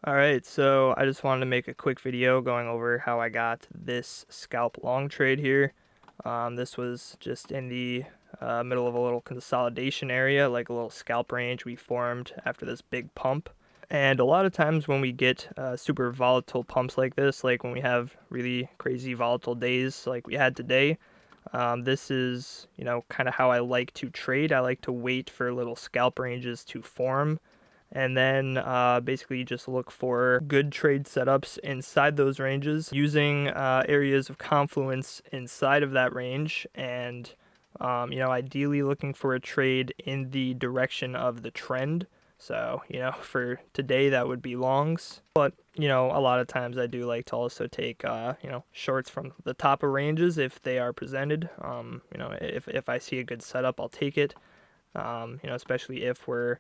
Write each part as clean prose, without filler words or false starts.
Alright, so I just wanted to make a quick video going over how I got this scalp long trade here. This was just in the middle of a little consolidation area, like a little scalp range we formed after this big pump. And a lot of times when we get super volatile pumps like this, like when we have really crazy volatile days like we had today, this is, kind of how I like to trade. I like to wait for little scalp ranges to form and then basically just look for good trade setups inside those ranges using areas of confluence inside of that range and ideally looking for a trade in the direction of the trend. So, for today that would be longs, but a lot of times I do like to also take shorts from the top of ranges if they are presented. If I see a good setup, I'll take it. Especially if we're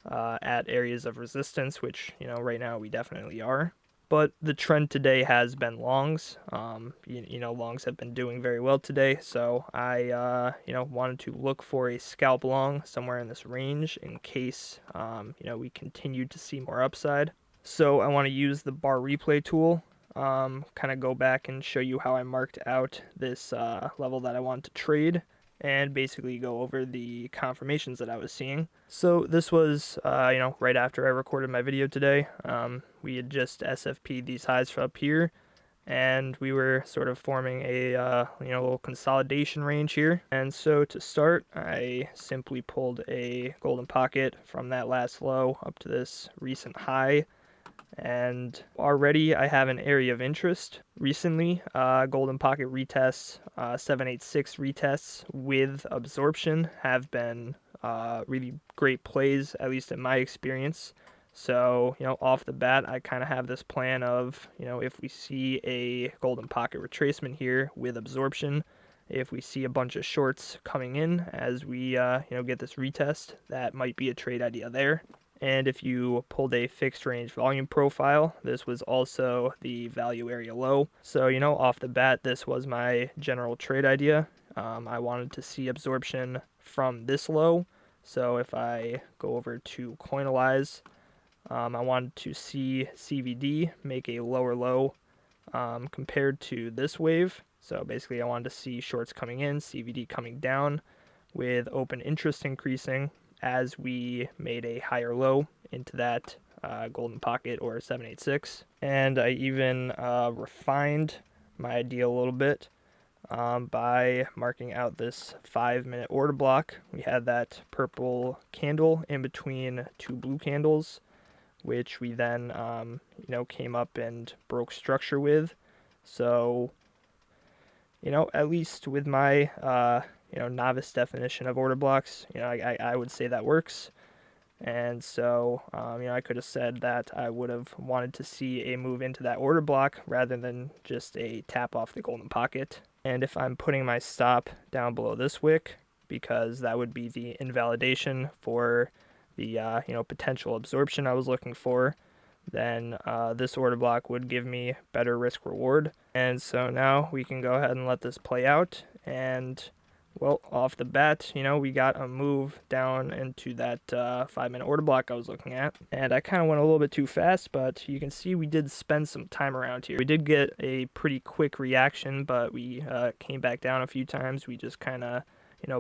at areas of resistance, which, right now we definitely are. But the trend today has been longs. Longs have been doing very well today. So I, wanted to look for a scalp long somewhere in this range in case, we continue to see more upside. So I want to use the bar replay tool, kind of go back and show you how I marked out this level that I want to trade, and basically go over the confirmations that I was seeing. So this was, right after I recorded my video today. We had just SFP'd these highs from up here, and we were sort of forming a, little consolidation range here. And so to start, I simply pulled a golden pocket from that last low up to this recent high. And already I have an area of interest. Recently, golden pocket retests, 786 retests with absorption have been really great plays, at least in my experience. So, off the bat, I kind of have this plan of, if we see a golden pocket retracement here with absorption, if we see a bunch of shorts coming in as we, get this retest, that might be a trade idea there. And if you pulled a fixed range volume profile, this was also the value area low. So, off the bat, this was my general trade idea. I wanted to see absorption from this low. So if I go over to Coinalyze, I wanted to see CVD make a lower low compared to this wave. So basically I wanted to see shorts coming in, CVD coming down, with open interest increasing as we made a higher low into that golden pocket or 786. And I even refined my idea a little bit by marking out this 5-minute order block. We had that purple candle in between two blue candles, which we then came up and broke structure with. So at least with my novice definition of order blocks, I would say that works. And so, I could have said that I would have wanted to see a move into that order block rather than just a tap off the golden pocket. And if I'm putting my stop down below this wick, because that would be the invalidation for the, potential absorption I was looking for, then this order block would give me better risk reward. And so now we can go ahead and let this play out. And well, off the bat, we got a move down into that 5-minute order block I was looking at. And I kind of went a little bit too fast, but you can see we did spend some time around here. We did get a pretty quick reaction, but we came back down a few times. We just kind of,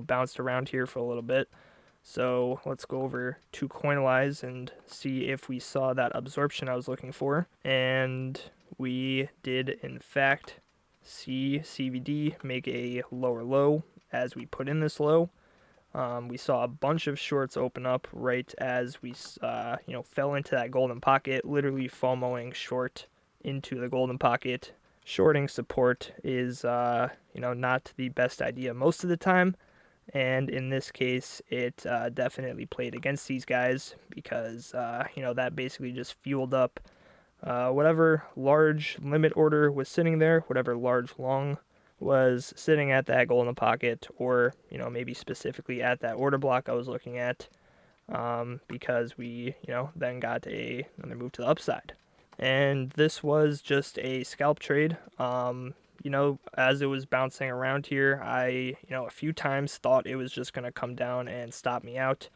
bounced around here for a little bit. So let's go over to Coinalyze and see if we saw that absorption I was looking for. And we did, in fact, see CVD make a lower low as we put in this low. We saw a bunch of shorts open up right as we, fell into that golden pocket, literally FOMOing short into the golden pocket. Shorting support is, not the best idea most of the time. And in this case, it definitely played against these guys because, that basically just fueled up whatever large limit order was sitting there, whatever large long was sitting at that golden pocket, or, maybe specifically at that order block I was looking at, because we, then got another move to the upside. And this was just a scalp trade. As it was bouncing around here, I, a few times thought it was just going to come down and stop me out.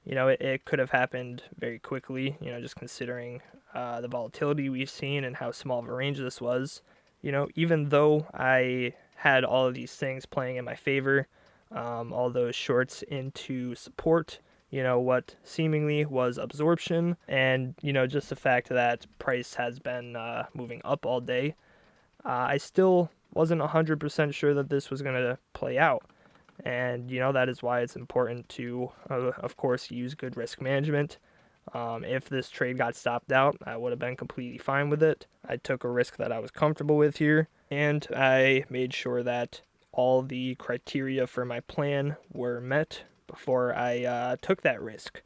it could have happened very quickly, just considering the volatility we've seen and how small of a range this was. Even though I had all of these things playing in my favor, all those shorts into support, what seemingly was absorption, and, just the fact that price has been moving up all day, I still wasn't 100% sure that this was going to play out. And, that is why it's important to, of course, use good risk management. If this trade got stopped out, I would have been completely fine with it. I took a risk that I was comfortable with here, and I made sure that all the criteria for my plan were met before I took that risk.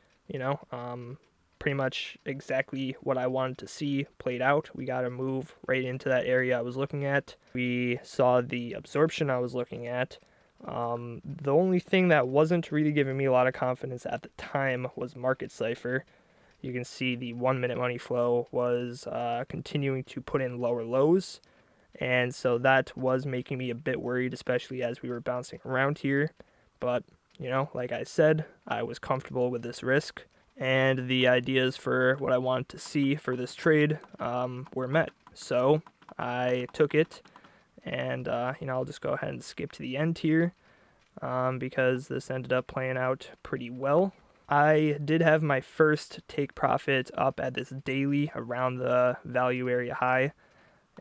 Pretty much exactly what I wanted to see played out. We got to move right into that area I was looking at. We saw the absorption I was looking at. The only thing that wasn't really giving me a lot of confidence at the time was market cipher. You can see the 1 minute money flow was continuing to put in lower lows, and so that was making me a bit worried, especially as we were bouncing around here. But like I said, I was comfortable with this risk, and the ideas for what I wanted to see for this trade were met. So I took it, and I'll just go ahead and skip to the end here because this ended up playing out pretty well. I did have my first take profit up at this daily around the value area high,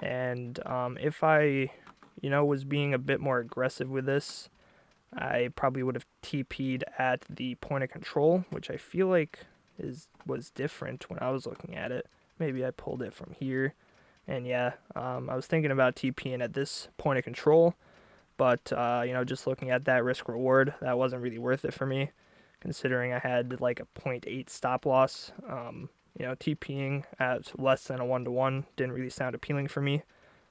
and if I was being a bit more aggressive with this, I probably would have TP'd at the point of control, which I feel like was different when I was looking at it. Maybe I pulled it from here, and yeah, I was thinking about TPing at this point of control, but just looking at that risk reward, that wasn't really worth it for me, considering I had like a 0.8 stop loss. TPing at less than a 1-to-1 didn't really sound appealing for me.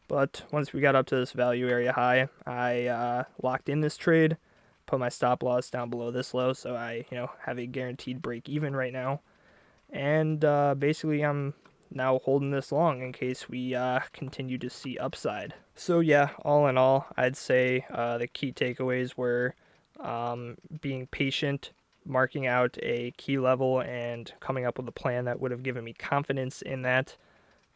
But once we got up to this value area high, I locked in this trade, put my stop loss down below this low, so I have a guaranteed break even right now. And basically I'm now holding this long in case we continue to see upside. So yeah, all in all, I'd say the key takeaways were being patient, marking out a key level, and coming up with a plan that would have given me confidence in that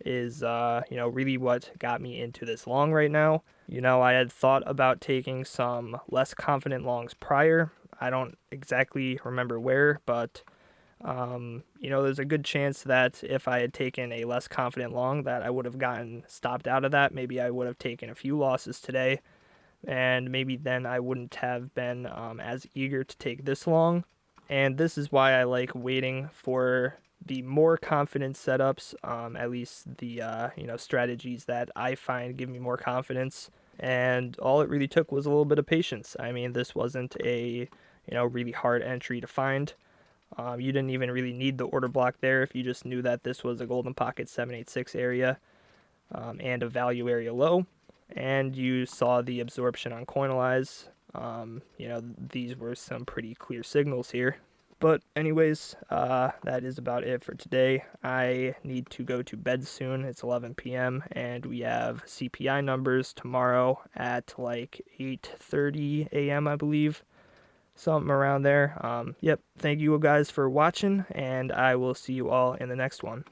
is really what got me into this long right now. I had thought about taking some less confident longs prior. I don't exactly remember where, but there's a good chance that if I had taken a less confident long that I would have gotten stopped out of that. Maybe I would have taken a few losses today, and maybe then I wouldn't have been as eager to take this long. And this is why I like waiting for the more confident setups, at least the strategies that I find give me more confidence. And all it really took was a little bit of patience. I mean, this wasn't a really hard entry to find. You didn't even really need the order block there if you just knew that this was a golden pocket 786 area and a value area low, and you saw the absorption on Coinalyze. These were some pretty clear signals here. But anyways, that is about it for today. I need to go to bed soon. It's 11 p.m. and we have CPI numbers tomorrow at like 8:30 a.m. I believe. Something around there. Yep. Thank you guys for watching, and I will see you all in the next one.